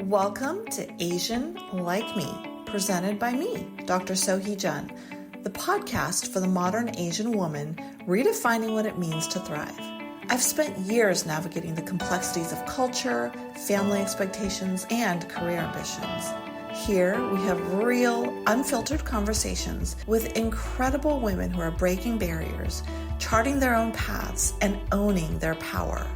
Welcome to Asian Like Me, presented by me, Dr. Sohee Jun, the podcast for the modern Asian woman redefining what it means to thrive. I've spent years navigating the complexities of culture, family expectations, and career ambitions. Here, we have real, unfiltered conversations with incredible women who are breaking barriers, charting their own paths, and owning their power.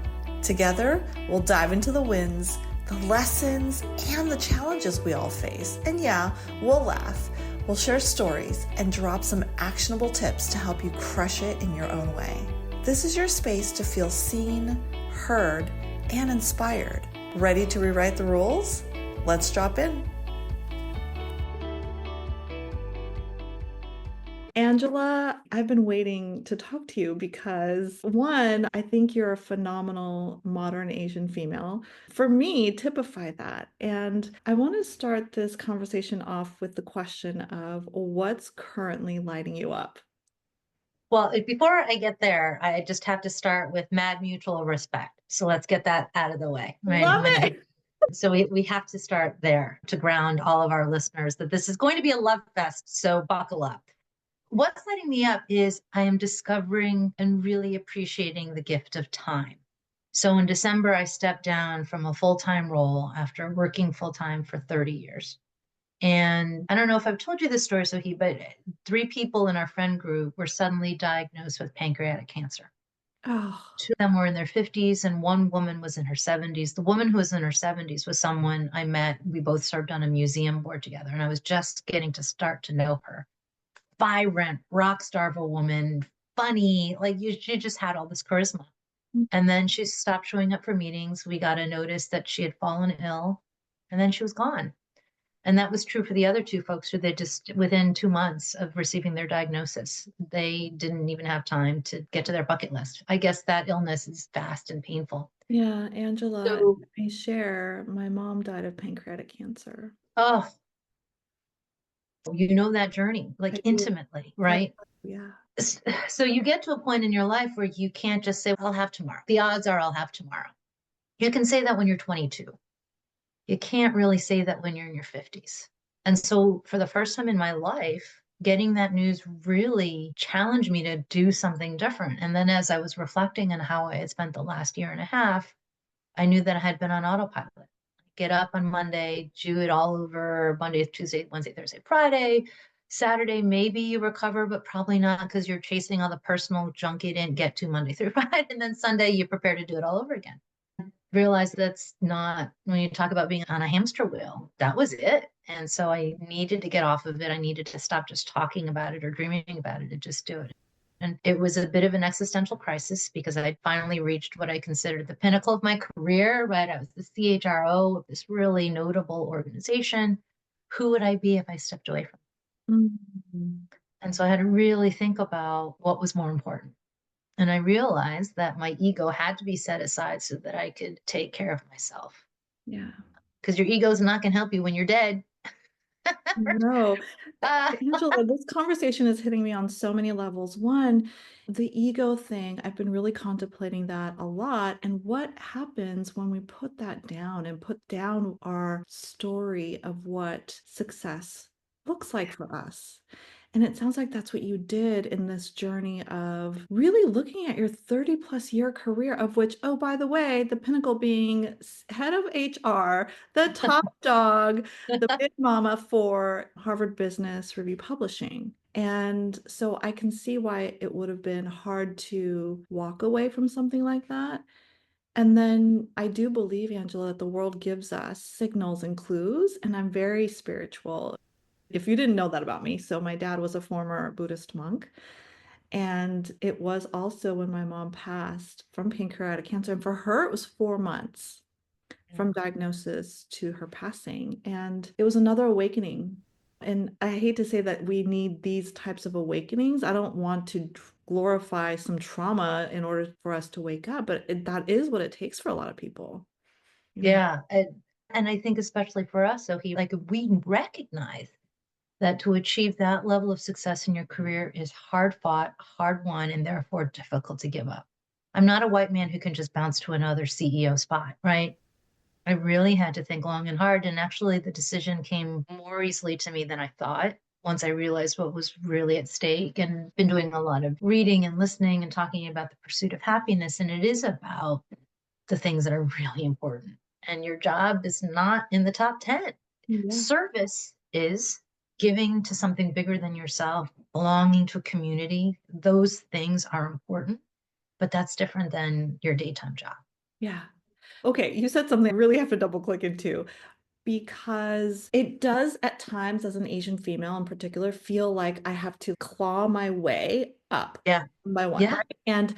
Together, we'll dive into the wins, the lessons, and the challenges we all face. And yeah, we'll laugh. We'll share stories and drop some actionable tips to help you crush it in your own way. This is your space to feel seen, heard, and inspired. Ready to rewrite the rules? Let's drop in. Angela, I've been waiting to talk to you because one, I think you're a phenomenal modern Asian female. For me, typify that. And I want to start this conversation off with the question of what's currently lighting you up? Well, before I get there, I just have to start with mad mutual respect. So let's get that out of the way. Right? Love it. So we have to start there to ground all of our listeners that this is going to be a love fest. So buckle up. What's lighting me up is I am discovering and really appreciating the gift of time. So in December, I stepped down from a full-time role after working full-time for 30 years. And I don't know if I've told you this story, Sohee, but 3 people in our friend group were suddenly diagnosed with pancreatic cancer. Oh. 2 of them were in their 50s and 1 woman was in her 70s. The woman who was in her 70s was someone I met. We both served on a museum board together, and I was just getting to start to know her. Vibrant, rock star of a woman, funny, she just had all this charisma. And then she stopped showing up for meetings. We got a notice that she had fallen ill, and then she was gone. And that was true for the other 2 folks who they just, within 2 months of receiving their diagnosis, they didn't even have time to get to their bucket list. I guess that illness is fast and painful. Yeah, Angela, I share, my mom died of pancreatic cancer. Oh, you know that journey, intimately, right? Yeah. So you get to a point in your life where you can't just say, I'll have tomorrow. The odds are I'll have tomorrow. You can say that when you're 22. You can't really say that when you're in your 50s. And so for the first time in my life, getting that news really challenged me to do something different. And then as I was reflecting on how I had spent the last year and a half, I knew that I had been on autopilot. Get up on Monday, do it all over Monday, Tuesday, Wednesday, Thursday, Friday. Saturday, maybe you recover, but probably not because you're chasing all the personal junk you didn't get to Monday through Friday. And then Sunday, you prepare to do it all over again. Realize that's not, when you talk about being on a hamster wheel, that was it. And so I needed to get off of it. I needed to stop just talking about it or dreaming about it and just do it. And it was a bit of an existential crisis because I finally reached what I considered the pinnacle of my career, right? I was the CHRO of this really notable organization. Who would I be if I stepped away from it? Mm-hmm. And so I had to really think about what was more important. And I realized that my ego had to be set aside so that I could take care of myself. Yeah. Because your ego is not going to help you when you're dead. No. Angela, this conversation is hitting me on so many levels. One, the ego thing, I've been really contemplating that a lot. And what happens when we put that down and put down our story of what success looks like for us? And it sounds like that's what you did in this journey of really looking at your 30 plus year career, of which, oh, by the way, the pinnacle being head of HR, the top dog, the big mama for Harvard Business Review Publishing. And so I can see why it would have been hard to walk away from something like that. And then I do believe, Angela, that the world gives us signals and clues, and I'm very spiritual. If you didn't know that about me, so my dad was a former Buddhist monk. And it was also when my mom passed from pancreatic cancer. And for her, it was 4 months from diagnosis to her passing. And it was another awakening. And I hate to say that we need these types of awakenings. I don't want to glorify some trauma in order for us to wake up, but that is what it takes for a lot of people. Yeah. And I think especially for us, so we recognize that to achieve that level of success in your career is hard fought, hard won, and therefore difficult to give up. I'm not a white man who can just bounce to another CEO spot, right? I really had to think long and hard. And actually, the decision came more easily to me than I thought once I realized what was really at stake, and been doing a lot of reading and listening and talking about the pursuit of happiness. And it is about the things that are really important. And your job is not in the top 10. Yeah. Service is giving to something bigger than yourself, belonging to a community. Those things are important, but that's different than your daytime job. Yeah. Okay, you said something I really have to double click into because it does at times, as an Asian female in particular, feel like I have to claw my way up Yeah. one by one, Yeah. right? And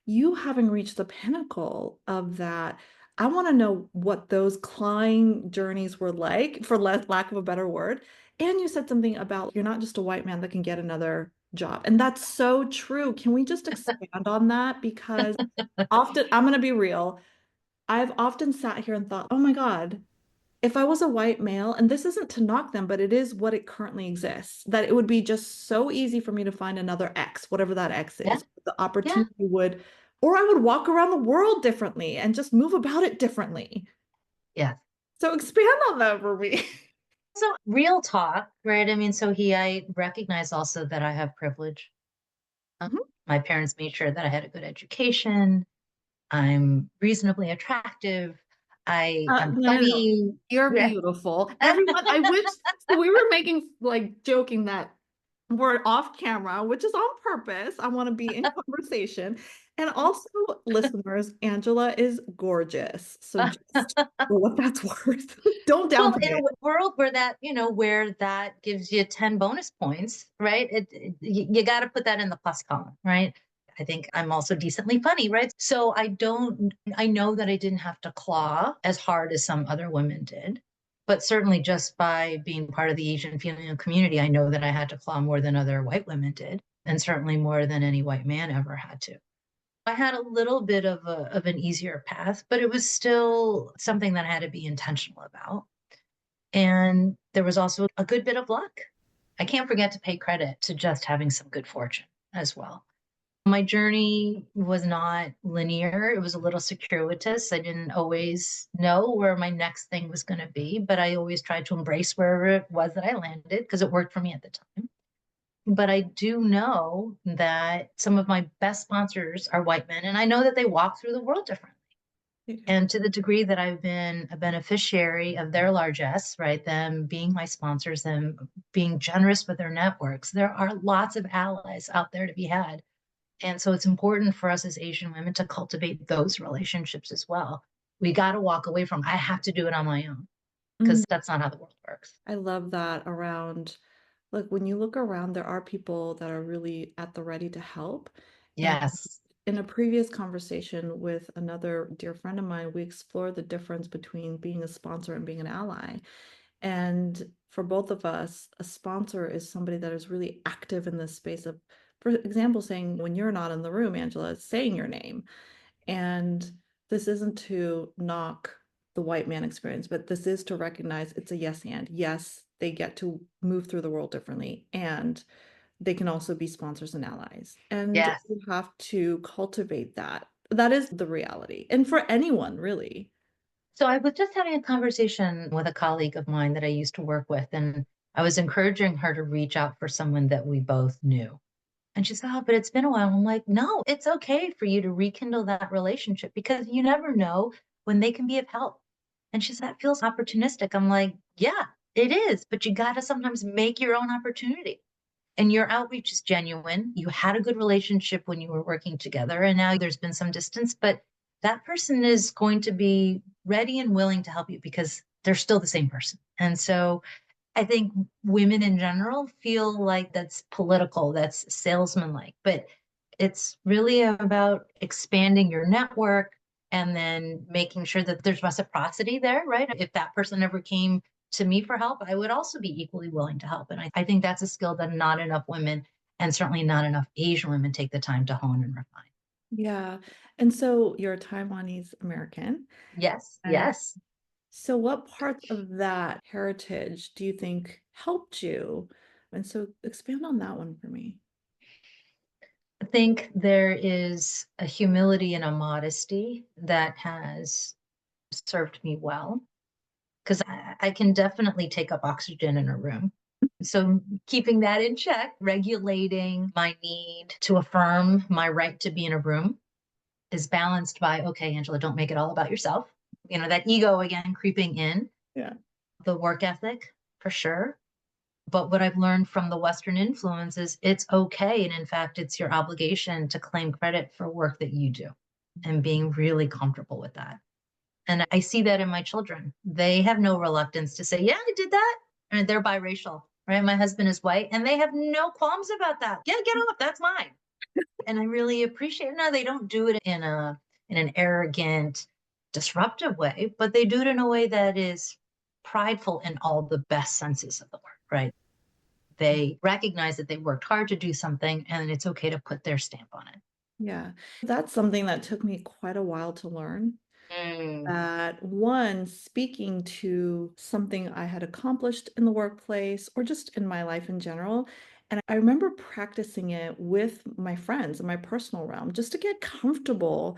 you having reached the pinnacle of that, I want to know what those clawing journeys were like, for lack of a better word. And you said something about you're not just a white man that can get another job. And that's so true. Can we just expand on that? Because often, I'm going to be real, I've often sat here and thought, oh my God, if I was a white male, and this isn't to knock them, but it is what it currently exists, that it would be just so easy for me to find another X, whatever that X Yeah. is. The Yeah. opportunity would, or I would walk around the world differently and just move about it differently. Yeah. So expand on that for me. So real talk, right? I mean, I recognize also that I have privilege. Um, Mhm. my parents made sure that I had a good education. I'm reasonably attractive. I'm No, no, no. funny. You're Yeah. beautiful. Everyone, I wish, so we were making like joking that we're off camera, which is on purpose. I want to be in conversation. And also, listeners, Angela is gorgeous. So just for what that's worth, don't Well, in downplay a it. world where where that gives you 10 bonus points, right? You got to put that in the plus column, right? I think I'm also decently funny, right? So I know that I didn't have to claw as hard as some other women did. But certainly just by being part of the Asian female community, I know that I had to claw more than other white women did, and certainly more than any white man ever had to. I had a little bit of an easier path, but it was still something that I had to be intentional about. And there was also a good bit of luck. I can't forget to pay credit to just having some good fortune as well. My journey was not linear. It was a little circuitous. I didn't always know where my next thing was going to be, but I always tried to embrace wherever it was that I landed because it worked for me at the time. But I do know that some of my best sponsors are white men, and I know that they walk through the world differently. And to the degree that I've been a beneficiary of their largesse, right, them being my sponsors, them being generous with their networks, there are lots of allies out there to be had. And so it's important for us as Asian women to cultivate those relationships as well. We got to walk away from, I have to do it on my own, Mm, because that's not how the world works. I love that around, like when you look around, there are people that are really at the ready to help. And Yes. in a previous conversation with another dear friend of mine, we explored the difference between being a sponsor and being an ally. And for both of us, a sponsor is somebody that is really active in this space of, for example, saying, when you're not in the room, Angela, it's saying your name. And this isn't to knock the white man experience, but this is to recognize it's a yes and. Yes, they get to move through the world differently. And they can also be sponsors and allies. And Yes. you have to cultivate that. That is the reality. And for anyone, really. So I was just having a conversation with a colleague of mine that I used to work with, and I was encouraging her to reach out for someone that we both knew. And she said, "Oh, but it's been a while." I'm like, "No, it's okay for you to rekindle that relationship because you never know when they can be of help." And she said, "That feels opportunistic." I'm like, "Yeah, it is, but you got to sometimes make your own opportunity." And your outreach is genuine. You had a good relationship when you were working together, and now there's been some distance, but that person is going to be ready and willing to help you because they're still the same person. And so I think women in general feel like that's political, that's salesman-like, but it's really about expanding your network and then making sure that there's reciprocity there, right? If that person ever came to me for help, I would also be equally willing to help. And I think that's a skill that not enough women, and certainly not enough Asian women, take the time to hone and refine. Yeah. And so you're a Taiwanese American. Yes, And yes. so what parts of that heritage do you think helped you? And so expand on that one for me. I think there is a humility and a modesty that has served me well because I can definitely take up oxygen in a room. So keeping that in check, regulating my need to affirm my right to be in a room is balanced by, okay, Angela, don't make it all about yourself. That ego again creeping in, Yeah. the work ethic for sure. But what I've learned from the Western influence is it's okay. And in fact, it's your obligation to claim credit for work that you do and being really comfortable with that. And I see that in my children. They have no reluctance to say, yeah, I did that. And they're biracial, right? My husband is white and they have no qualms about that. Yeah, get off. That's mine. And I really appreciate it. No, they don't do it in an arrogant, disruptive way, but they do it in a way that is prideful in all the best senses of the word, right? They recognize that they worked hard to do something and it's okay to put their stamp on it. Yeah. That's something that took me quite a while to learn. Mm, That one, speaking to something I had accomplished in the workplace or just in my life in general. And I remember practicing it with my friends in my personal realm just to get comfortable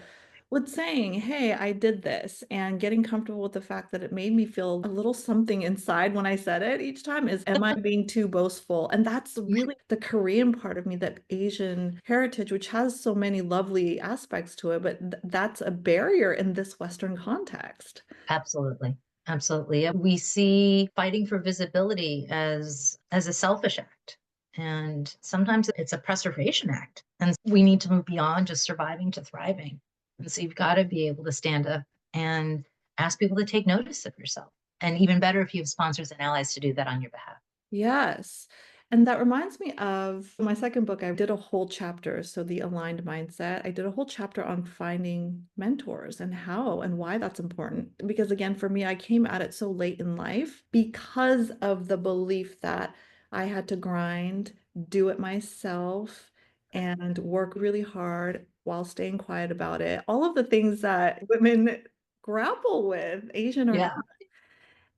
with saying, hey, I did this, and getting comfortable with the fact that it made me feel a little something inside when I said it each time is, am I being too boastful? And that's really the Korean part of me, that Asian heritage, which has so many lovely aspects to it, but that's a barrier in this Western context. absolutely. Absolutely. We see fighting for visibility as a selfish act. And sometimes it's a preservation act. And we need to move beyond just surviving to thriving. And so you've got to be able to stand up and ask people to take notice of yourself. And even better if you have sponsors and allies to do that on your behalf. Yes. And that reminds me of my second book. I did a whole chapter. So, The Aligned Mindset. I did a whole chapter on finding mentors and how and why that's important. Because, again, for me, I came at it so late in life because of the belief that I had to grind, do it myself, and work really hard while staying quiet about it. All of the things that women grapple with, Asian or not. Yeah.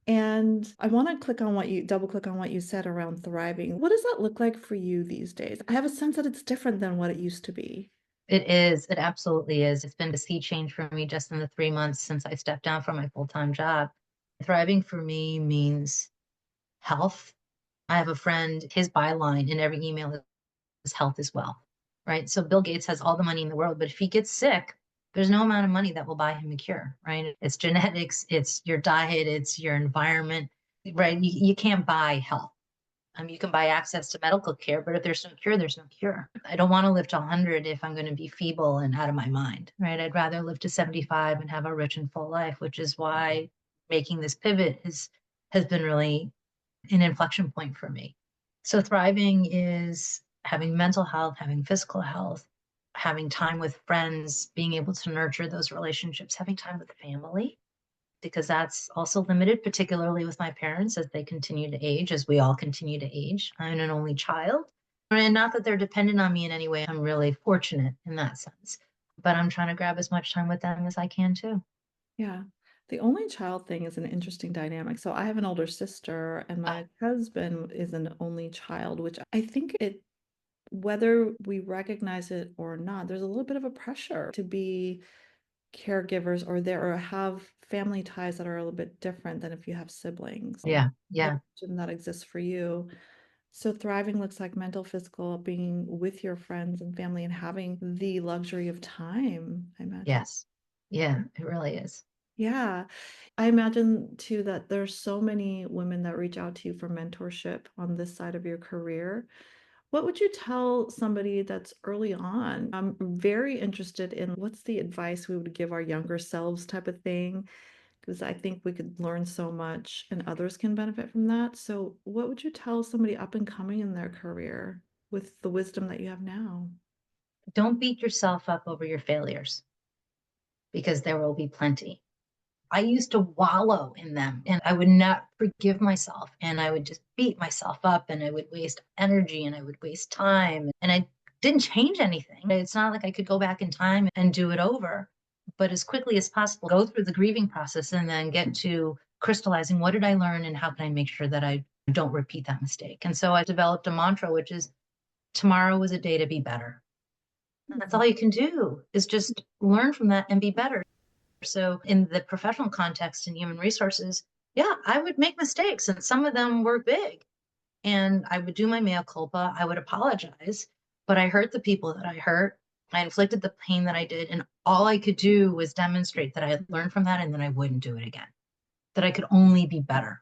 And I want to click on what you double click on what you said around thriving. What does that look like for you these days? I have a sense that it's different than what it used to be. It is. It absolutely is. It's been a sea change for me just in the 3 months since I stepped down from my full-time job. Thriving for me means health. I have a friend, his byline in every email is health as well, right? So Bill Gates has all the money in the world, but if he gets sick, there's no amount of money that will buy him a cure, right? It's genetics, it's your diet, it's your environment, right? You can't buy health. You can buy access to medical care, but if there's no cure, there's no cure. I don't want to live to 100 if I'm going to be feeble and out of my mind, right? I'd rather live to 75 and have a rich and full life, which is why making this pivot has been really an inflection point for me. So thriving is having mental health, having physical health, having time with friends, being able to nurture those relationships, having time with family, because that's also limited, particularly with my parents as they continue to age, as we all continue to age. I'm an only child. And not that they're dependent on me in any way. I'm really fortunate in that sense. But I'm trying to grab as much time with them as I can too. Yeah. The only child thing is an interesting dynamic. So I have an older sister, and my husband is an only child, which I think it, whether we recognize it or not, there's a little bit of a pressure to be caregivers or there or have family ties that are a little bit different than if you have siblings. Yeah, I yeah, imagine that exists for you. So thriving looks like mental, physical, being with your friends and family and having the luxury of time, I imagine. yes. Yeah, it really is. Yeah. I imagine too that there's so many women that reach out to you for mentorship on this side of your career. What would you tell somebody that's early on? I'm very interested in what's the advice we would give our younger selves type of thing, because I think we could learn so much and others can benefit from that. So, what would you tell somebody up and coming in their career with the wisdom that you have now? Don't beat yourself up over your failures because there will be plenty. I used to wallow in them and I would not forgive myself and I would just beat myself up and I would waste energy and I would waste time and I didn't change anything. It's not like I could go back in time and do it over, but as quickly as possible, go through the grieving process and then get to crystallizing what did I learn and how can I make sure that I don't repeat that mistake. And so I developed a mantra, which is tomorrow is a day to be better. And that's all you can do is just learn from that and be better. So in the professional context in human resources, yeah, I would make mistakes and some of them were big. And I would do my mea culpa. I would apologize, but I hurt the people that I hurt. I inflicted the pain that I did. And all I could do was demonstrate that I had learned from that and then I wouldn't do it again, that I could only be better.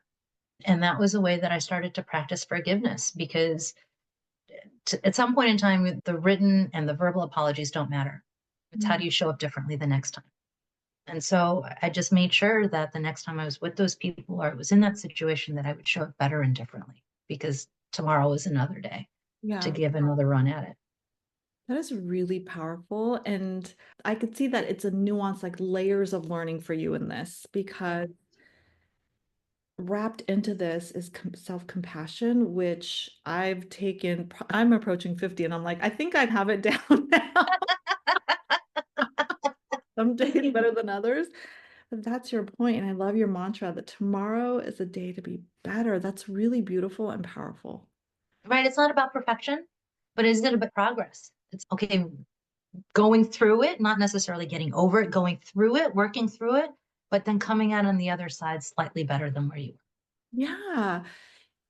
And that was a way that I started to practice forgiveness because at some point in time, the written and the verbal apologies don't matter. It's how do you show up differently the next time? And so I just made sure that the next time I was with those people or it was in that situation that I would show up better and differently because tomorrow is another day to Yeah. give another run at it. That is really powerful. And I could see that it's a nuance, like layers of learning for you in this, because wrapped into this is self-compassion, which I've taken. I'm approaching 50 and I'm like, I think I have it down now. Some days better than others. But that's your point, and I love your mantra that tomorrow is a day to be better. That's really beautiful and powerful. Right? It's not about perfection, but is it about progress? It's okay going through it, not necessarily getting over it, going through it, working through it, but then coming out on the other side slightly better than where you Yeah.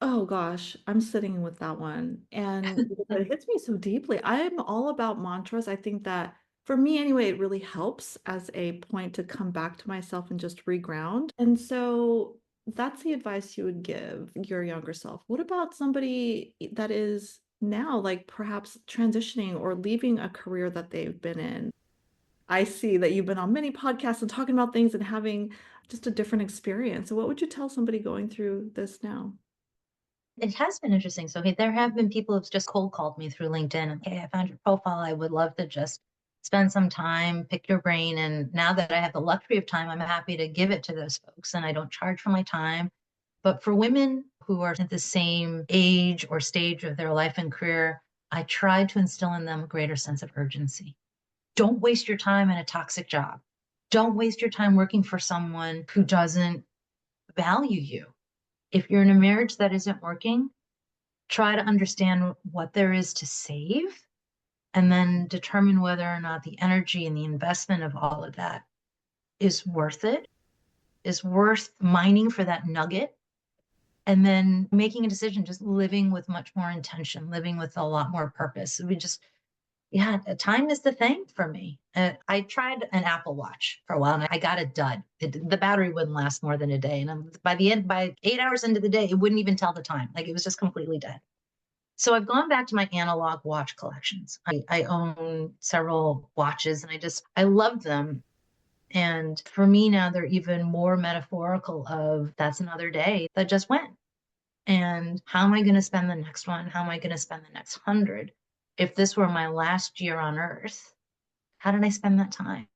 Oh gosh, I'm sitting with that one. And were. it hits me so deeply. I'm all about mantras. I think that for me anyway, it really helps as a point to come back to myself and just reground. And so that's the advice you would give your younger self. What about somebody that is now like perhaps transitioning or leaving a career that they've been in? I see that you've been on many podcasts and talking about things and having just a different experience. So what would you tell somebody going through this now? It has been interesting. So hey, there have been people who've just cold called me through LinkedIn. And, hey, I found your profile. I would love to just spend some time, pick your brain. And now that I have the luxury of time, I'm happy to give it to those folks. And I don't charge for my time. But for women who are at the same age or stage of their life and career, I try to instill in them a greater sense of urgency. Don't waste your time in a toxic job. Don't waste your time working for someone who doesn't value you. If you're in a marriage that isn't working, try to understand what there is to save and then determine whether or not the energy and the investment of all of that is worth it, is worth mining for that nugget, and then making a decision, just living with much more intention, living with a lot more purpose. We just, yeah, time is the thing for me. I tried an Apple Watch for a while and I got a dud. The battery wouldn't last more than a day. And by the end, by 8 hours into the day, it wouldn't even tell the time. Like it was just completely dead. So I've gone back to my analog watch collections. I own several watches and I love them. And for me now, they're even more metaphorical of that's another day that just went. And how am I going to spend the next one? How am I going to spend the next 100? If this were my last year on earth, how did I spend that time?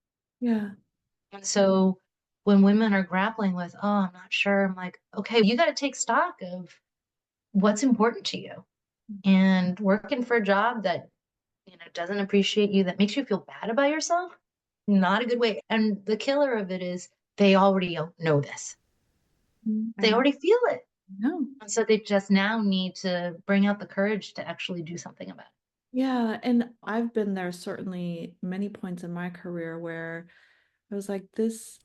Yeah. And so when women are grappling with, oh, I'm not sure, I'm like, okay, you got to take stock of what's important to you and working for a job that doesn't appreciate you, that makes you feel bad about yourself, not a good way. And the killer of it is they already know this. I They know. already feel it. No. And so they just now need to bring out the courage to actually do something about it. Yeah, and I've been there certainly many points in my career where I was like, this,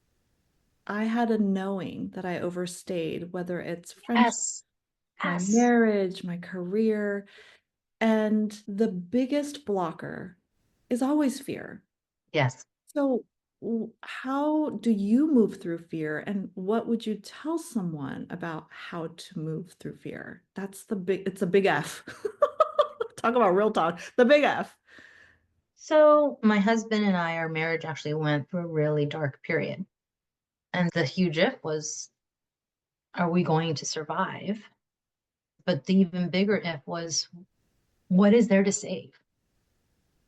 I had a knowing that I overstayed, whether it's friendship, Yes. my Yes. marriage, my career. And the biggest blocker is always fear. Yes. So, how do you move through fear, and what would you tell someone about how to move through fear? That's the big, it's a big F. Talk about real talk, the big F. So my husband and I, our marriage actually went through a really dark period. And the huge if was, are we going to survive? But the even bigger if was, what is there to save?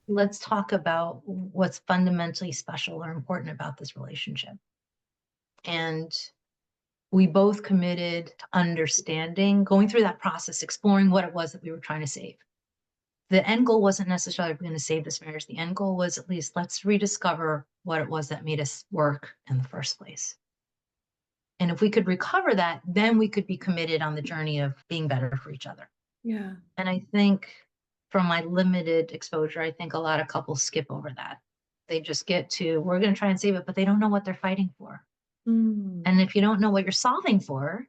Let's talk about what's fundamentally special or important about this relationship. And we both committed to understanding, going through that process, exploring what it was that we were trying to save. The end goal wasn't necessarily going to save this marriage. The end goal was at least let's rediscover what it was that made us work in the first place. And if we could recover that, then we could be committed on the journey of being better for each other. Yeah. And I think from my limited exposure, I think a lot of couples skip over that. They just get to, we're going to try and save it, but they don't know what they're fighting for. Mm. And if you don't know what you're solving for,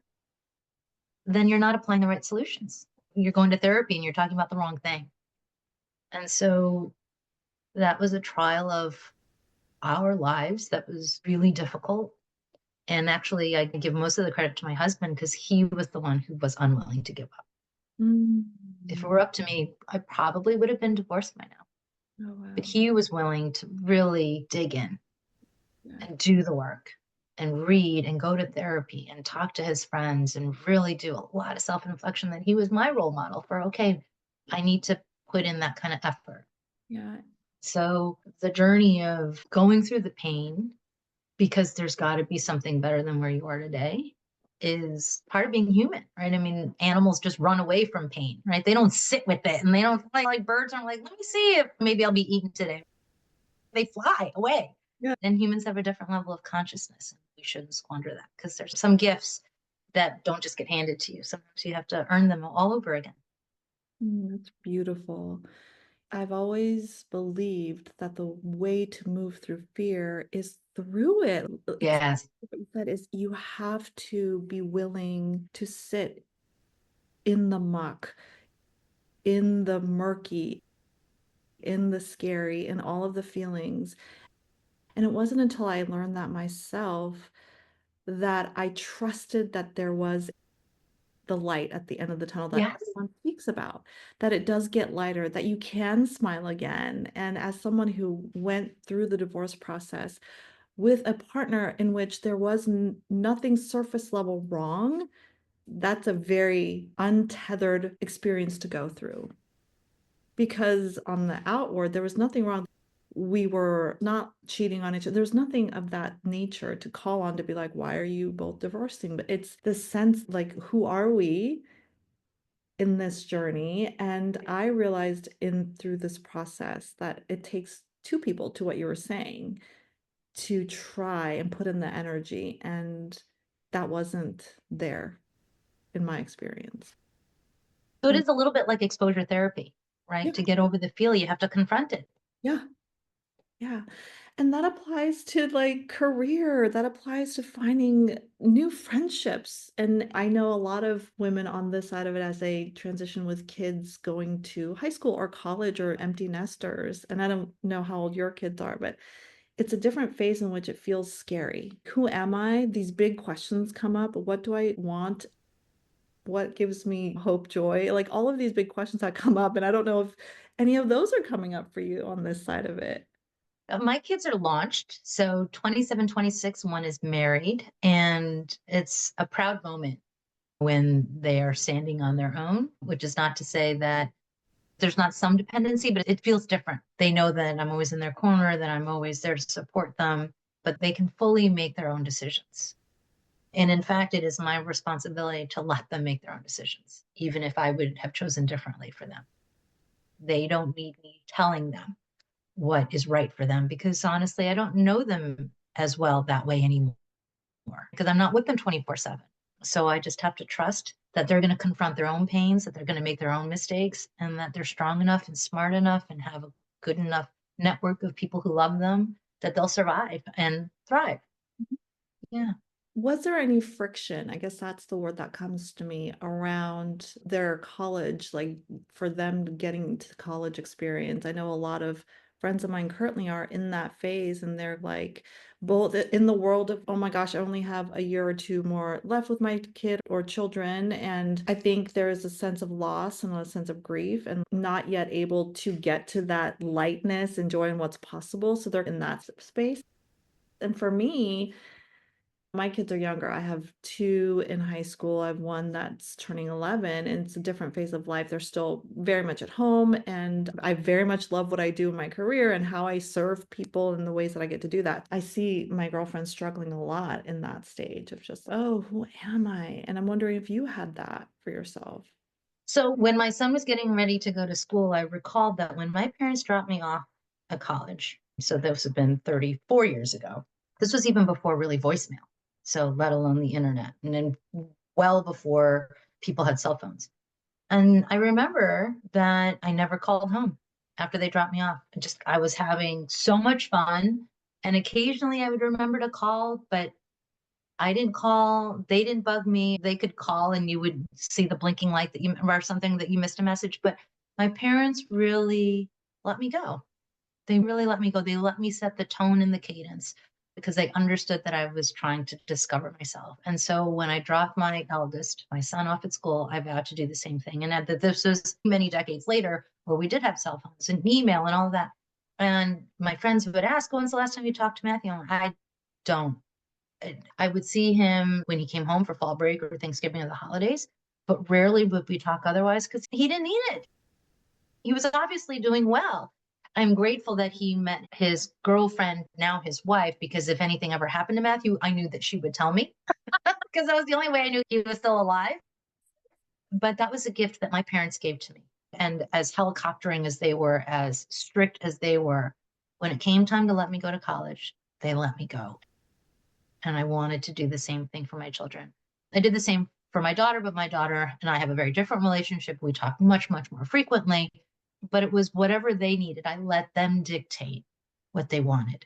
then you're not applying the right solutions. You're going to therapy and you're talking about the wrong thing. And so that was a trial of our lives that was really difficult. And actually, I give most of the credit to my husband because he was the one who was unwilling to give up. If it Mm. were up to me, I probably would have been divorced by now. Oh, But wow. he was willing to really dig in Yeah. and do the work and read and go to therapy and talk to his friends and really do a lot of self-inflection, that he was my role model for, okay, I need to put in that kind of effort. Yeah. So the journey of going through the pain, because there's got to be something better than where you are today, is part of being human, right? I mean, animals just run away from pain, right? They don't sit with it, and they don't like birds aren't like, let me see if maybe I'll be eaten today. They fly away. Yeah. And humans have a different level of consciousness. And we shouldn't squander that, because there's some gifts that don't just get handed to you. Sometimes you have to earn them all over again. That's beautiful. I've always believed that the way to move through fear is through it. Exactly Yes. what you said is you have to be willing to sit in the muck, in the murky, in the scary, in all of the feelings. And it wasn't until I learned that myself that I trusted that there was the light at the end of the tunnel that Yes. everyone speaks about, that it does get lighter, that you can smile again. And as someone who went through the divorce process with a partner in which there was nothing surface level wrong, that's a very untethered experience to go through. Because on the outward, there was nothing wrong. We were not cheating on each other. There's nothing of that nature to call on to be like, why are you both divorcing? But it's the sense like, who are we in this journey? And I realized in through this process that it takes two people, to what you were saying, to try and put in the energy. And that wasn't there in my experience. So it And is a little bit like exposure therapy, right? yeah, To get over the feel, you have to confront it. yeah, yeah. And that applies to like career, that applies to finding new friendships. And I know a lot of women on this side of it as they transition with kids going to high school or college or empty nesters. And I don't know how old your kids are, but it's a different phase in which it feels scary. Who am I? These big questions come up. What do I want? What gives me hope, joy? Like all of these big questions that come up. And I don't know if any of those are coming up for you on this side of it. My kids are launched. So 27, 26, one is married. And it's a proud moment when they are standing on their own, which is not to say that there's not some dependency, but it feels different. They know that I'm always in their corner, that I'm always there to support them, but they can fully make their own decisions. And in fact, it is my responsibility to let them make their own decisions, even if I would have chosen differently for them. They don't need me telling them what is right for them, because honestly, I don't know them as well that way anymore, because I'm not with them 24/7. So I just have to trust that they're going to confront their own pains, that they're going to make their own mistakes, and that they're strong enough and smart enough and have a good enough network of people who love them that they'll survive and thrive. Yeah. Was there any friction? I guess that's the word that comes to me around their college, like for them getting to college experience. I know a lot of friends of mine currently are in that phase and they're like both in the world of, oh my gosh, I only have a year or two more left with my kid or children. And I think there is a sense of loss and a sense of grief and not yet able to get to that lightness, enjoying what's possible. So they're in that space. And for me, my kids are younger. I have two in high school. I have one that's turning 11, and it's a different phase of life. They're still very much at home, and I very much love what I do in my career and how I serve people in the ways that I get to do that. I see my girlfriend struggling a lot in that stage of just, oh, who am I? And I'm wondering if you had that for yourself. So when my son was getting ready to go to school, I recalled that when my parents dropped me off at college, so this has been 34 years ago, this was even before really voicemail, so let alone the internet, and then well before people had cell phones. And I remember that I never called home after they dropped me off. I was having so much fun. And occasionally I would remember to call, but I didn't call. They didn't bug me. They could call and you would see the blinking light that you or something that you missed a message. But my parents really let me go. They really let me go. They let me set the tone and the cadence because they understood that I was trying to discover myself. And so when I dropped my eldest, my son, off at school, I vowed to do the same thing. And that this was many decades later where we did have cell phones and email and all of that. And my friends would ask, when's the last time you talked to Matthew? I don't. I would see him when he came home for fall break or Thanksgiving or the holidays, but rarely would we talk otherwise because he didn't need it. He was obviously doing well. I'm grateful that he met his girlfriend, now his wife, because if anything ever happened to Matthew, I knew that she would tell me because that was the only way I knew he was still alive. But that was a gift that my parents gave to me. And as helicoptering as they were, as strict as they were, when it came time to let me go to college, they let me go. And I wanted to do the same thing for my children. I did the same for my daughter, but my daughter and I have a very different relationship. We talk much, much more frequently, but it was whatever they needed. I let them dictate what they wanted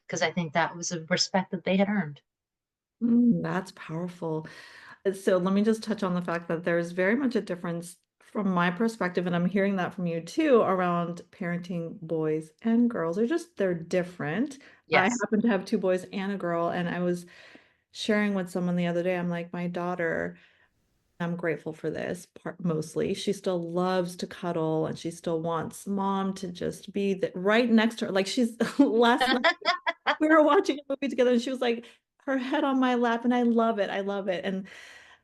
because I think that was a respect that they had earned. That's powerful. So let me just touch on the fact that there's very much a difference from my perspective, and I'm hearing that from you too, around parenting boys and girls. They're different. I Yes. happen to have two boys and a girl, and I was sharing with someone the other day, I'm like, my daughter, I'm grateful for this part mostly. She still loves to cuddle and she still wants mom to just be right next to her. Like she's last night we were watching a movie together and she was like her head on my lap and I love it. I love it. And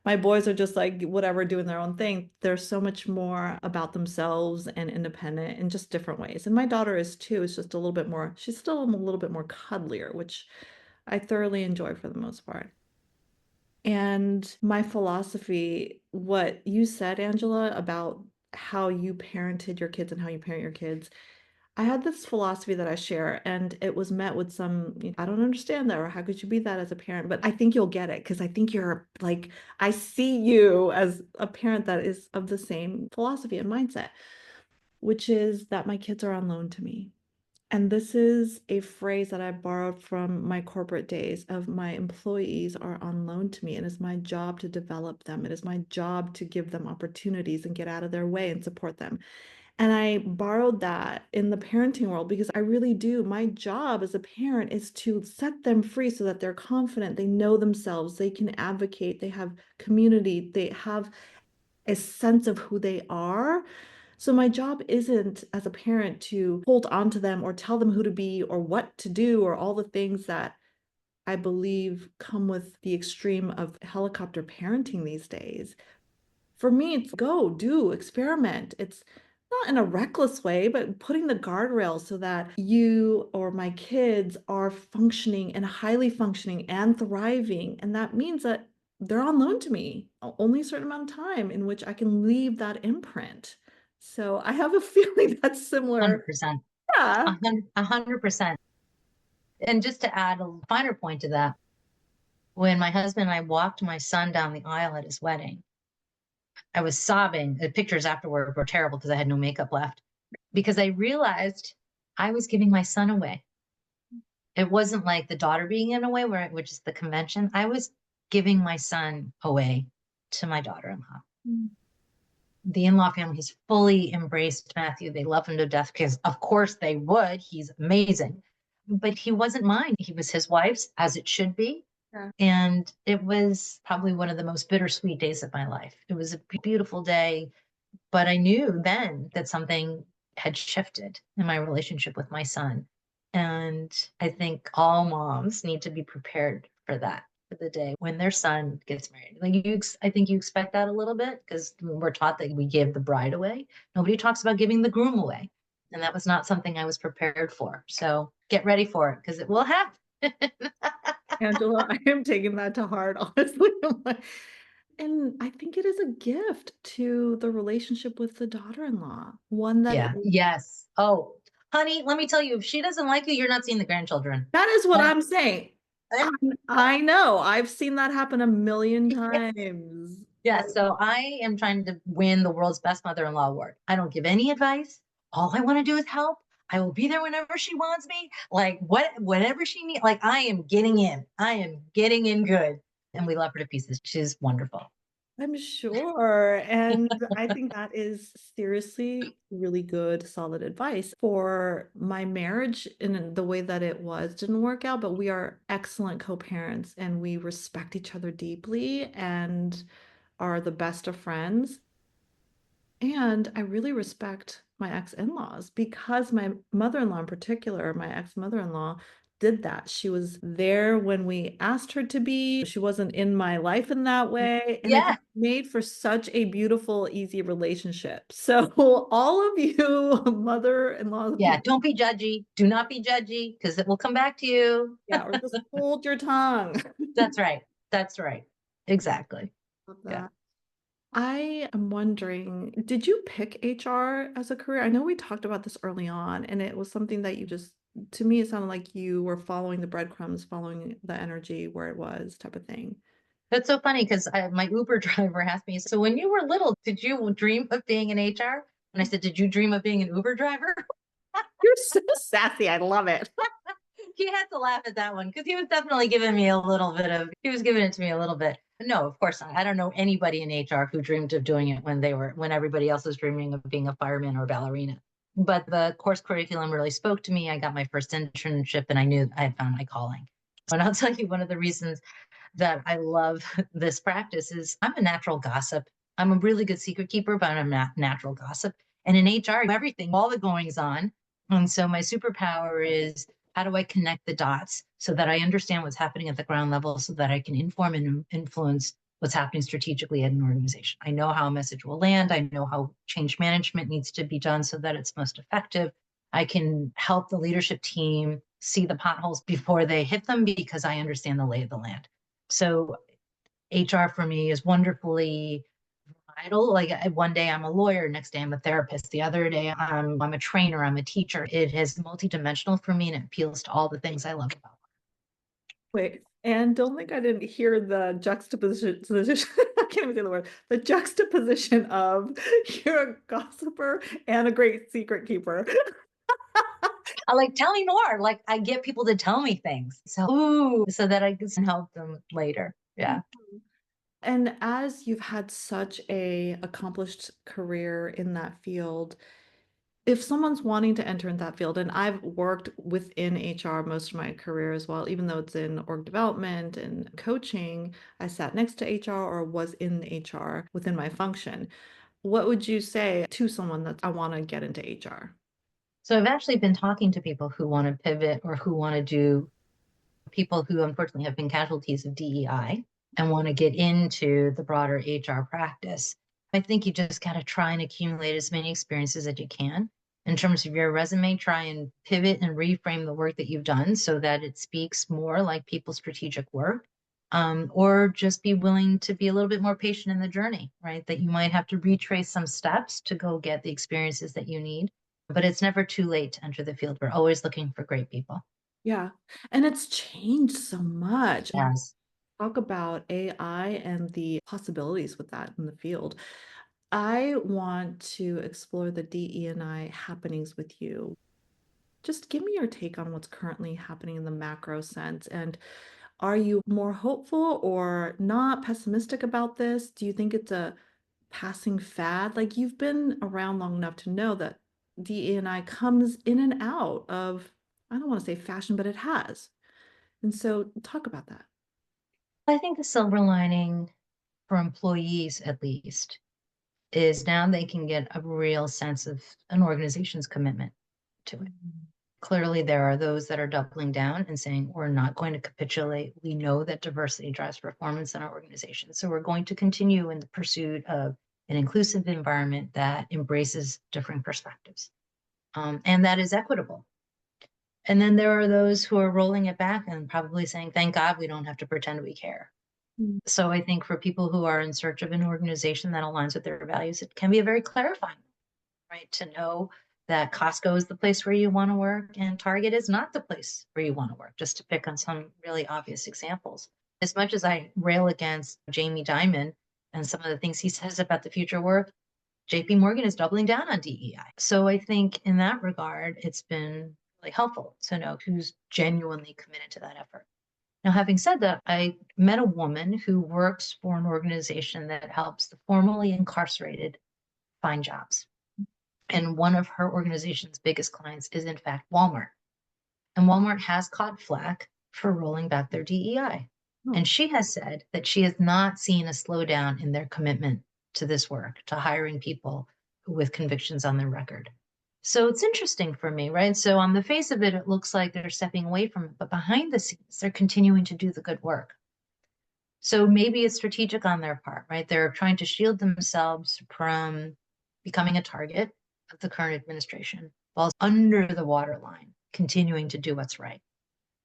my boys are just like whatever doing their own thing. They're so much more about themselves and independent in just different ways. And my daughter is too. It's just a little bit more, she's still a little bit more cuddlier, which I thoroughly enjoy for the most part. And my philosophy, what you said, Angela, about how you parented your kids and how you parent your kids, I had this philosophy that I share, and it was met with some, I don't understand that, or how could you be that as a parent? But I think you'll get it because I think you're like, I see you as a parent that is of the same philosophy and mindset, which is that my kids are on loan to me. And this is a phrase that I borrowed from my corporate days of my employees are on loan to me. And it's my job to develop them. It is my job to give them opportunities and get out of their way and support them. And I borrowed that in the parenting world because I really do. My job as a parent is to set them free so that they're confident, they know themselves, they can advocate, they have community, they have a sense of who they are. So my job isn't as a parent to hold on to them or tell them who to be or what to do or all the things that I believe come with the extreme of helicopter parenting these days. For me, it's go, do, experiment. It's not in a reckless way, but putting the guardrails so that you or my kids are functioning and highly functioning and thriving. And that means that they're on loan to me only a certain amount of time in which I can leave that imprint. So I have a feeling that's similar. 100%. Yeah. 100%. And just to add a finer point to that, when my husband and I walked my son down the aisle at his wedding, I was sobbing. The pictures afterward were terrible because I had no makeup left because I realized I was giving my son away. It wasn't like the daughter being in away, which is the convention. I was giving my son away to my daughter-in-law. The in-law family has fully embraced Matthew. They love him to death because, of course, they would. He's amazing. But he wasn't mine. He was his wife's, as it should be. Yeah. And it was probably one of the most bittersweet days of my life. It was a beautiful day, but I knew then that something had shifted in my relationship with my son. And I think all moms need to be prepared for that, for the day when their son gets married. I think you expect that a little bit because we're taught that we give the bride away. Nobody talks about giving the groom away. And that was not something I was prepared for. So get ready for it because it will happen. Angela, I am taking that to heart, honestly. And I think it is a gift to the relationship with the daughter-in-law, one that Yeah. Yes. Oh, honey, let me tell you, if she doesn't like you, you're not seeing the grandchildren. that is what Like, I'm saying. I know. I've seen that happen a million times. yeah, so I am trying to win the world's best mother-in-law award. I don't give any advice. all I want to do is help. I will be there whenever she wants me. Like whatever she needs. Like I am getting in. I am getting in good. And we love her to pieces. She's wonderful. I'm sure. And I think that is seriously really good, solid advice for my marriage in the way that it was. Didn't work out, but we are excellent co-parents and we respect each other deeply and are the best of friends. And I really respect my ex-in-laws because my mother-in-law in particular, my ex-mother-in-law, did that. She was there when we asked her to be. She wasn't in my life in that way. And it Yeah. made for such a beautiful, easy relationship. So all of you mother-in-law Yeah. people, Don't be judgy. Do not be judgy because it will come back to you. yeah, or just hold your tongue. That's right. That's right. Exactly. Love Yeah. that. I am wondering, did you pick HR as a career? I know we talked about this early on, and it was something that you just, to me, it sounded like you were following the breadcrumbs, following the energy where it was, type of thing. That's so funny because my Uber driver asked me, so when you were little, did you dream of being an HR? And I said, did you dream of being an Uber driver? You're so sassy. I love it. He had to laugh at that one because he was definitely giving me a little bit of, he was giving it to me a little bit. No, of course not. I don't know anybody in HR who dreamed of doing it when everybody else was dreaming of being a fireman or a ballerina. But the course curriculum really spoke to me. I got my first internship and I knew I had found my calling. And I'll tell you one of the reasons that I love this practice is I'm a natural gossip. I'm a really good secret keeper, but I'm a natural gossip. And in HR, everything, all the goings on. And so my superpower is how do I connect the dots so that I understand what's happening at the ground level so that I can inform and influence what's happening strategically at an organization. I know how a message will land. I know how change management needs to be done so that it's most effective. I can help the leadership team see the potholes before they hit them because I understand the lay of the land. So HR for me is wonderfully vital. Like one day I'm a lawyer, next day I'm a therapist, the other day I'm a trainer, I'm a teacher. It is multidimensional for me and it appeals to all the things I love about Wait, and don't think I didn't hear the juxtaposition. I can't even say the word. The juxtaposition of you're a gossiper and a great secret keeper. it. I like tell me more. Like I get people to tell me things. So ooh, so that I can help them later. Yeah. And as you've had such a accomplished career in that field, if someone's wanting to enter in that field, and I've worked within HR most of my career as well, even though it's in org development and coaching, I sat next to HR or was in HR within my function. What would you say to someone that I want to get into HR? So I've actually been talking to people who want to pivot or who want to do people who unfortunately have been casualties of DEI and want to get into the broader HR practice. I think you just got to try and accumulate as many experiences as you can. In terms of your resume, try and pivot and reframe the work that you've done so that it speaks more like people's strategic work. Or just be willing to be a little bit more patient in the journey, right? That you might have to retrace some steps to go get the experiences that you need. But it's never too late to enter the field. We're always looking for great people. Yeah. And it's changed so much. Yes. Talk about AI and the possibilities with that in the field. I want to explore the DE&I happenings with you. Just give me your take on what's currently happening in the macro sense. And are you more hopeful or not pessimistic about this? Do you think it's a passing fad? Like you've been around long enough to know that DE&I comes in and out of, I don't want to say fashion, but it has. And so talk about that. I think the silver lining for employees, at least, is now they can get a real sense of an organization's commitment to it. Mhm. Clearly, there are those that are doubling down and saying, we're not going to capitulate. We know that diversity drives performance in our organization. So we're going to continue in the pursuit of an inclusive environment that embraces different perspectives and that is equitable. And then there are those who are rolling it back and probably saying, thank God we don't have to pretend we care. Mm. So I think for people who are in search of an organization that aligns with their values, it can be a very clarifying, right? To know that Costco is the place where you want to work and Target is not the place where you want to work, just to pick on some really obvious examples. As much as I rail against Jamie Dimon and some of the things he says about the future work, JP Morgan is doubling down on DEI. So I think in that regard, it's been really helpful to know who's genuinely committed to that effort. Now, having said that, I met a woman who works for an organization that helps the formerly incarcerated find jobs. And one of her organization's biggest clients is, in fact, Walmart. And Walmart has caught flack for rolling back their DEI. Oh, And she has said that she has not seen a slowdown in their commitment to this work, to hiring people with convictions on their record. So it's interesting for me, right? So on the face of it, it looks like they're stepping away from it, but behind the scenes, they're continuing to do the good work. So maybe it's strategic on their part, right? They're trying to shield themselves from becoming a target of the current administration while under the waterline, continuing to do what's right.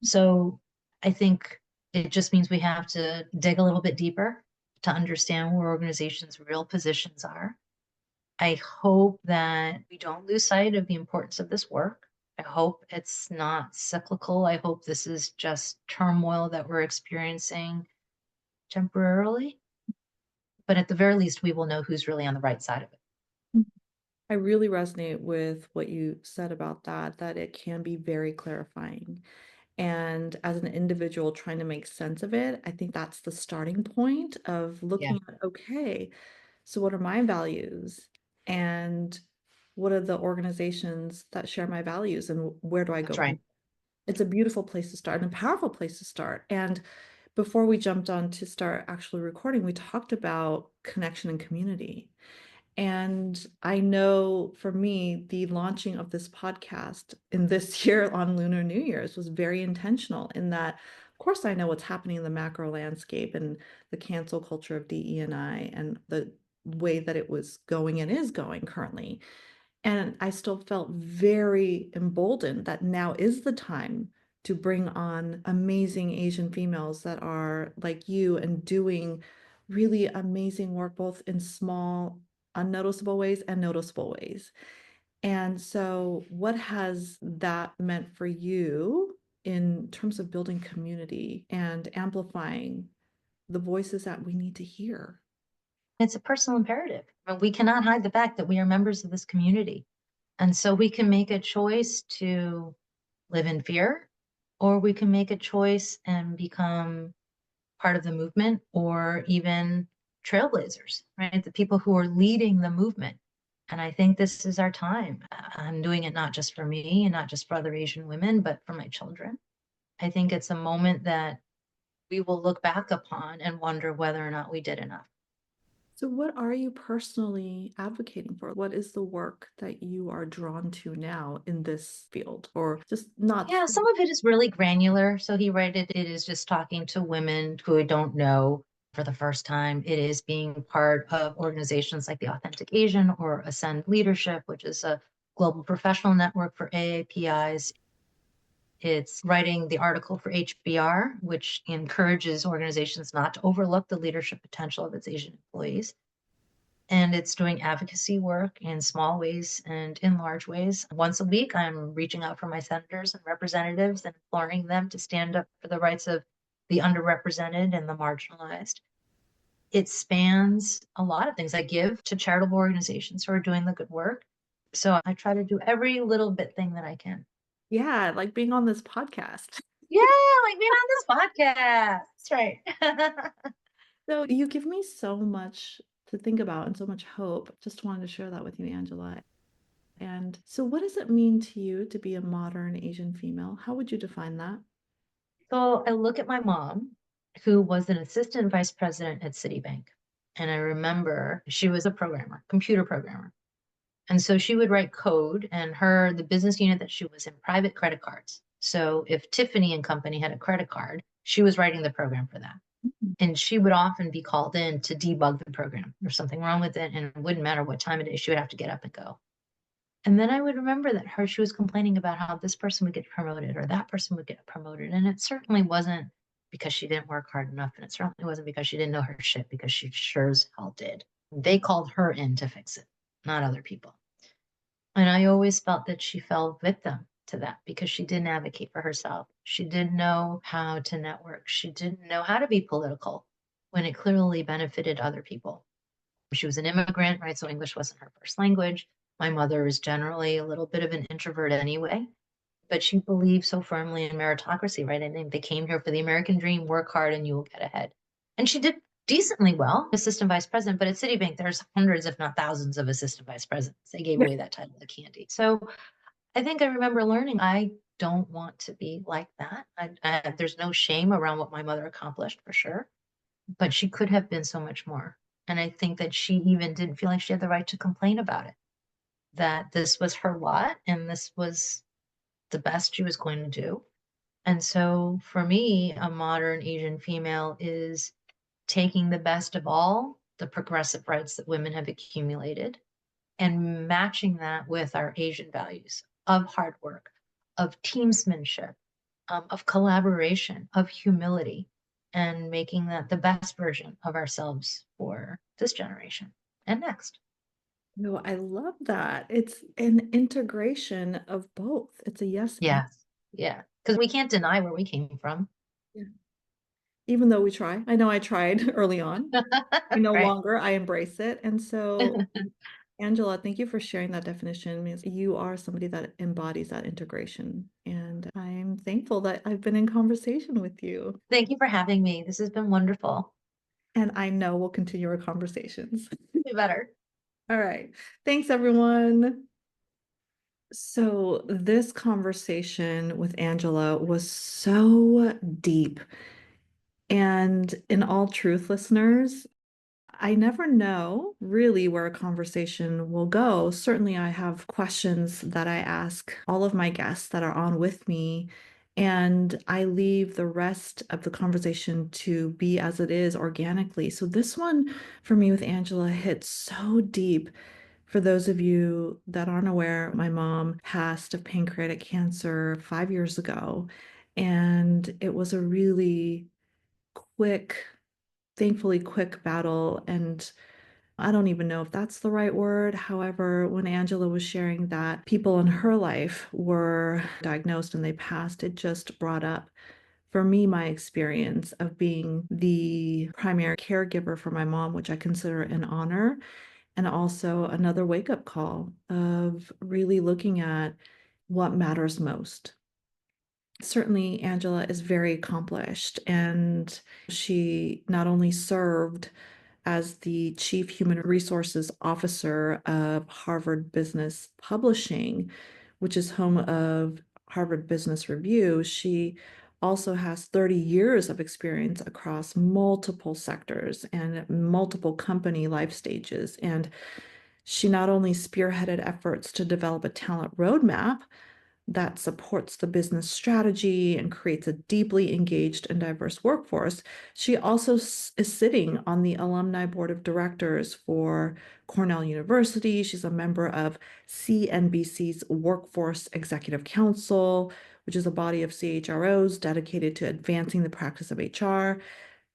So I think it just means we have to dig a little bit deeper to understand where organizations' real positions are. I hope that we don't lose sight of the importance of this work. I hope it's not cyclical. I hope this is just turmoil that we're experiencing temporarily. But at the very least, we will know who's really on the right side of it. I really resonate with what you said about that, that it can be very clarifying. And as an individual trying to make sense of it, I think that's the starting point of Yeah, looking at, okay, so what are my values? And what are the organizations that share my values? And where do I that's go right. from? It's a beautiful place to start and a powerful place to start. And before we jumped on to start actually recording, we talked about connection and community. And I know for me, the launching of this podcast in this year on Lunar New Year's was very intentional in that, of course, I know what's happening in the macro landscape and the cancel culture of DE&I and the way that it was going and is going currently. And I still felt very emboldened that now is the time to bring on amazing Asian females that are like you and doing really amazing work, both in small, unnoticeable ways and noticeable ways. And so, what has that meant for you in terms of building community and amplifying the voices that we need to hear? It's a personal imperative. I mean, we cannot hide the fact that we are members of this community. And so we can make a choice to live in fear, or we can make a choice and become part of the movement, or even trailblazers, right? The people who are leading the movement. And I think this is our time. I'm doing it not just for me and not just for other Asian women, but for my children. I think it's a moment that we will look back upon and wonder whether or not we did enough. So, what are you personally advocating for? What is the work that you are drawn to now in this field, or just not? Yeah, some of it is really granular. So he rated it is just talking to women who don't know for the first time. It is being part of organizations like the Authentic Asian or Ascend Leadership, which is a global professional network for AAPIs. It's writing the article for HBR, which encourages organizations not to overlook the leadership potential of its Asian employees. And it's doing advocacy work in small ways and in large ways. Once a week, I'm reaching out for my senators and representatives and imploring them to stand up for the rights of the underrepresented and the marginalized. It spans a lot of things. I give to charitable organizations who are doing the good work. So I try to do every little bit thing that I can. Yeah, like being on this podcast. Yeah, like being on this podcast. That's right. So, you give me so much to think about and so much hope. Just wanted to share that with you, Angela. And so, what does it mean to you to be a modern Asian female? How would you define that? So I look at my mom, who was an assistant vice president at Citibank. And I remember she was a programmer, computer programmer. And so she would write code, and the business unit that she was in, private credit cards. So if Tiffany and Company had a credit card, she was writing the program for that. Mhm. And she would often be called in to debug the program. There's something wrong with it, and it wouldn't matter what time of day, she would have to get up and go. And then I would remember that she was complaining about how this person would get promoted or that person would get promoted. And it certainly wasn't because she didn't work hard enough. And it certainly wasn't because she didn't know her shit, because she sure as hell did. They called her in to fix it, not other people. And I always felt that she fell victim to that because she didn't advocate for herself. She didn't know how to network. She didn't know how to be political when it clearly benefited other people. She was an immigrant, right? So English wasn't her first language. My mother is generally a little bit of an introvert anyway, but she believed so firmly in meritocracy, right? And they came here for the American dream, work hard and you will get ahead. And she did decently well, assistant vice president, but at Citibank, there's hundreds, if not thousands of assistant vice presidents. They gave Yeah. away that title to Candy. So I think I remember learning I don't want to be like that. There's no shame around what my mother accomplished for sure, but she could have been so much more. And I think that she even didn't feel like she had the right to complain about it, that this was her lot and this was the best she was going to do. And so for me, a modern Asian female is taking the best of all the progressive rights that women have accumulated and matching that with our Asian values of hard work, of teamsmanship, of collaboration, of humility, and making that the best version of ourselves for this generation and next. No, I love that. It's an integration of both. It's a yes and. Yes. Yeah. Because we can't deny where we came from. Yeah. Even though we try. I know I tried early on. I no Right. longer, I embrace it. And so, Angela, thank you for sharing that definition because you are somebody that embodies that integration. And I'm thankful that I've been in conversation with you. Thank you for having me. This has been wonderful. And I know we'll continue our conversations. Be better. All right. Thanks, everyone. So, this conversation with Angela was so deep. And in all truth, listeners, I never know really where a conversation will go. Certainly, I have questions that I ask all of my guests that are on with me, and I leave the rest of the conversation to be as it is organically. So, this one for me with Angela hit so deep. For those of you that aren't aware, my mom passed of pancreatic cancer 5 years ago, and it was a really quick, thankfully quick battle. And I don't even know if that's the right word. However, when Angela was sharing that people in her life were diagnosed and they passed, it just brought up for me my experience of being the primary caregiver for my mom, which I consider an honor, and also another wake up call of really looking at what matters most. Certainly, Angela is very accomplished, and she not only served as the Chief Human Resources Officer of Harvard Business Publishing, which is home of Harvard Business Review. She also has 30 years of experience across multiple sectors and multiple company life stages. And she not only spearheaded efforts to develop a talent roadmap that supports the business strategy and creates a deeply engaged and diverse workforce. She also is sitting on the alumni board of directors for Cornell University. She's a member of CNBC's Workforce Executive Council, which is a body of CHROs dedicated to advancing the practice of HR.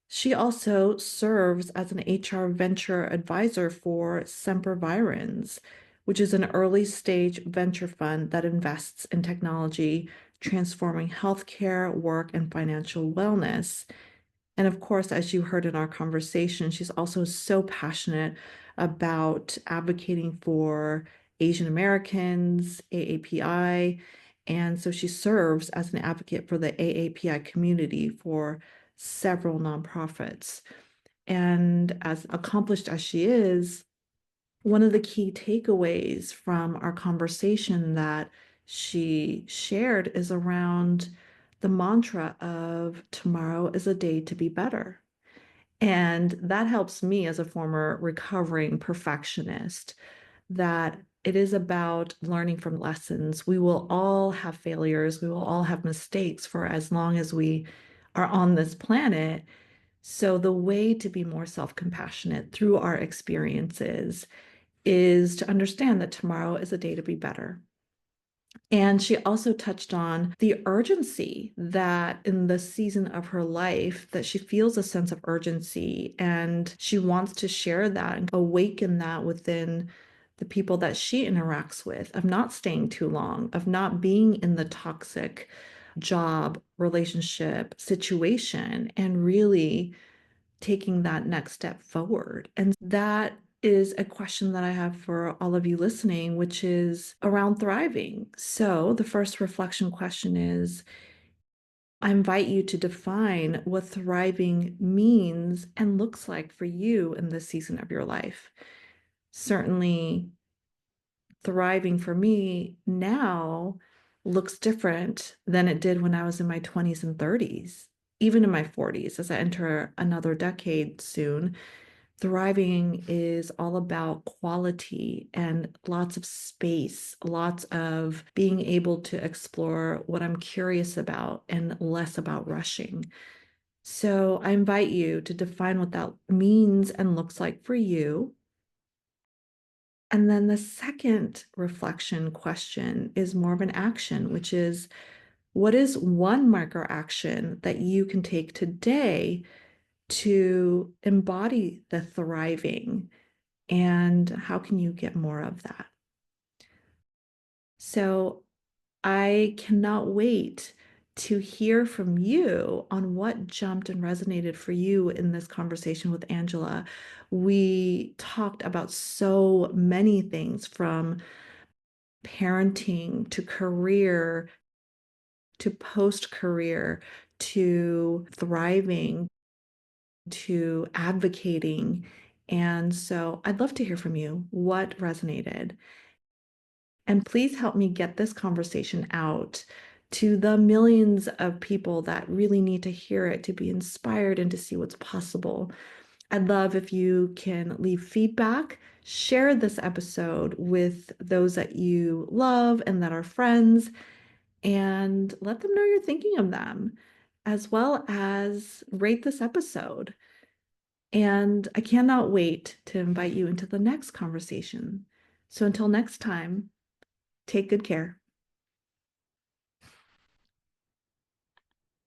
She also serves as an HR venture advisor for Sempervirens, which is an early stage venture fund that invests in technology, transforming healthcare, work, and financial wellness. And of course, as you heard in our conversation, she's also so passionate about advocating for Asian Americans, AAPI. And so she serves as an advocate for the AAPI community for several nonprofits. And as accomplished as she is, one of the key takeaways from our conversation that she shared is around the mantra of tomorrow is a day to be better. And that helps me as a former recovering perfectionist that it is about learning from lessons. We will all have failures, we will all have mistakes for as long as we are on this planet. So, the way to be more self compassionate through our experiences is to understand that tomorrow is a day to be better. And she also touched on the urgency that in the season of her life that she feels a sense of urgency and she wants to share that and awaken that within the people that she interacts with of not staying too long, of not being in the toxic job, relationship, situation, and really taking that next step forward. And that is a question that I have for all of you listening, which is around thriving. So the first reflection question is, I invite you to define what thriving means and looks like for you in this season of your life. Certainly, thriving for me now looks different than it did when I was in my 20s and 30s, even in my 40s, as I enter another decade soon. Thriving is all about quality and lots of space, lots of being able to explore what I'm curious about and less about rushing. So I invite you to define what that means and looks like for you. And then the second reflection question is more of an action, which is, what is one micro action that you can take today to embody the thriving? And how can you get more of that? So I cannot wait to hear from you on what jumped and resonated for you in this conversation with Angela. We talked about so many things, from parenting to career to post career to thriving to advocating. And so I'd love to hear from you. What resonated? And please help me get this conversation out to the millions of people that really need to hear it, to be inspired and to see what's possible. I'd love if you can leave feedback, share this episode with those that you love and that are friends, and let them know you're thinking of them, as well as rate this episode. And I cannot wait to invite you into the next conversation. So until next time, take good care.